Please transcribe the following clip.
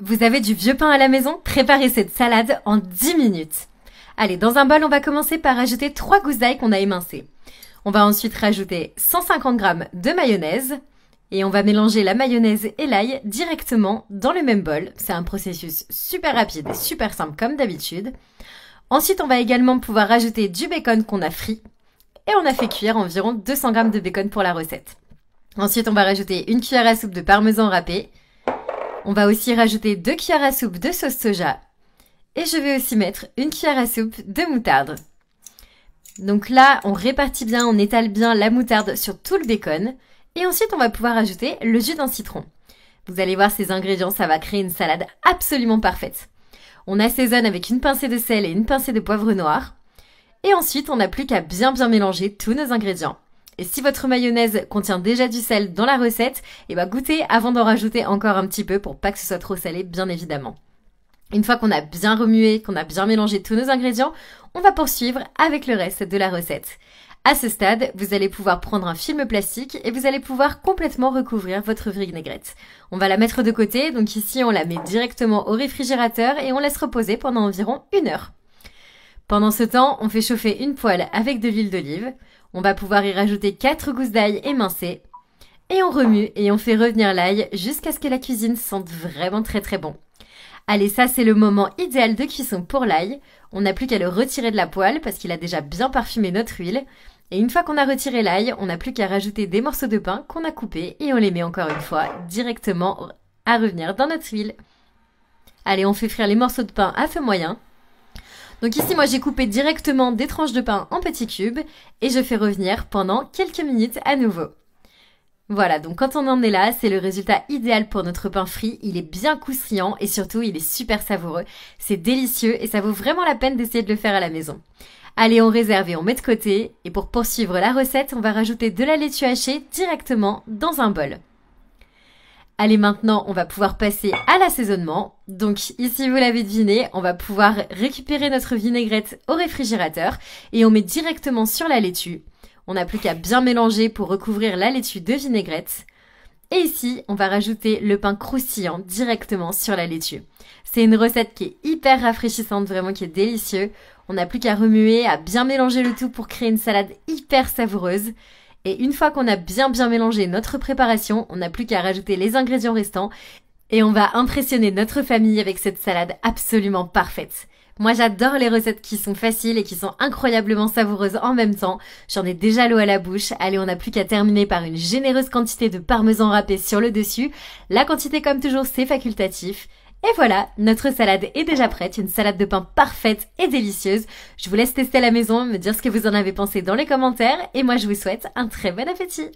Vous avez du vieux pain à la maison? Préparez cette salade en 10 minutes. Allez, dans un bol, on va commencer par ajouter 3 gousses d'ail qu'on a émincées. On va ensuite rajouter 150 g de mayonnaise et on va mélanger la mayonnaise et l'ail directement dans le même bol. C'est un processus super rapide et super simple comme d'habitude. Ensuite, on va également pouvoir rajouter du bacon qu'on a frit et on a fait cuire environ 200 g de bacon pour la recette. Ensuite, on va rajouter 1 cuillère à soupe de parmesan râpé. On va aussi rajouter 2 cuillères à soupe de sauce soja. Et je vais aussi mettre 1 cuillère à soupe de moutarde. Donc là, on répartit bien, on étale bien la moutarde sur tout le bacon. Et ensuite, on va pouvoir ajouter le jus d'un citron. Vous allez voir ces ingrédients, ça va créer une salade absolument parfaite. On assaisonne avec une pincée de sel et une pincée de poivre noir. Et ensuite, on n'a plus qu'à bien mélanger tous nos ingrédients. Et si votre mayonnaise contient déjà du sel dans la recette, goûtez avant d'en rajouter encore un petit peu pour pas que ce soit trop salé, bien évidemment. Une fois qu'on a bien remué, qu'on a bien mélangé tous nos ingrédients, on va poursuivre avec le reste de la recette. À ce stade, vous allez pouvoir prendre un film plastique et vous allez pouvoir complètement recouvrir votre vinaigrette. On va la mettre de côté, donc ici on la met directement au réfrigérateur et on laisse reposer pendant environ 1 heure. Pendant ce temps, on fait chauffer une poêle avec de l'huile d'olive. On va pouvoir y rajouter 4 gousses d'ail émincées. Et on remue et on fait revenir l'ail jusqu'à ce que la cuisine sente vraiment très bon. Allez, ça c'est le moment idéal de cuisson pour l'ail. On n'a plus qu'à le retirer de la poêle parce qu'il a déjà bien parfumé notre huile. Et une fois qu'on a retiré l'ail, on n'a plus qu'à rajouter des morceaux de pain qu'on a coupés et on les met encore une fois directement à revenir dans notre huile. Allez, on fait frire les morceaux de pain à feu moyen. Donc ici, moi, j'ai coupé directement des tranches de pain en petits cubes et je fais revenir pendant quelques minutes à nouveau. Voilà, donc quand on en est là, c'est le résultat idéal pour notre pain frit. Il est bien croustillant et surtout, il est super savoureux. C'est délicieux et ça vaut vraiment la peine d'essayer de le faire à la maison. Allez, on réserve et on met de côté. Et pour poursuivre la recette, on va rajouter de la laitue hachée directement dans un bol. Allez, maintenant, on va pouvoir passer à l'assaisonnement. Donc ici, vous l'avez deviné, on va pouvoir récupérer notre vinaigrette au réfrigérateur et on met directement sur la laitue. On n'a plus qu'à bien mélanger pour recouvrir la laitue de vinaigrette. Et ici, on va rajouter le pain croustillant directement sur la laitue. C'est une recette qui est hyper rafraîchissante, vraiment qui est délicieuse. On n'a plus qu'à remuer, à bien mélanger le tout pour créer une salade hyper savoureuse. Et une fois qu'on a bien mélangé notre préparation, on n'a plus qu'à rajouter les ingrédients restants et on va impressionner notre famille avec cette salade absolument parfaite. Moi j'adore les recettes qui sont faciles et qui sont incroyablement savoureuses en même temps. J'en ai déjà l'eau à la bouche. Allez, on n'a plus qu'à terminer par une généreuse quantité de parmesan râpé sur le dessus. La quantité comme toujours c'est facultatif. Et voilà, notre salade est déjà prête, une salade de pain parfaite et délicieuse. Je vous laisse tester à la maison, me dire ce que vous en avez pensé dans les commentaires et moi je vous souhaite un très bon appétit.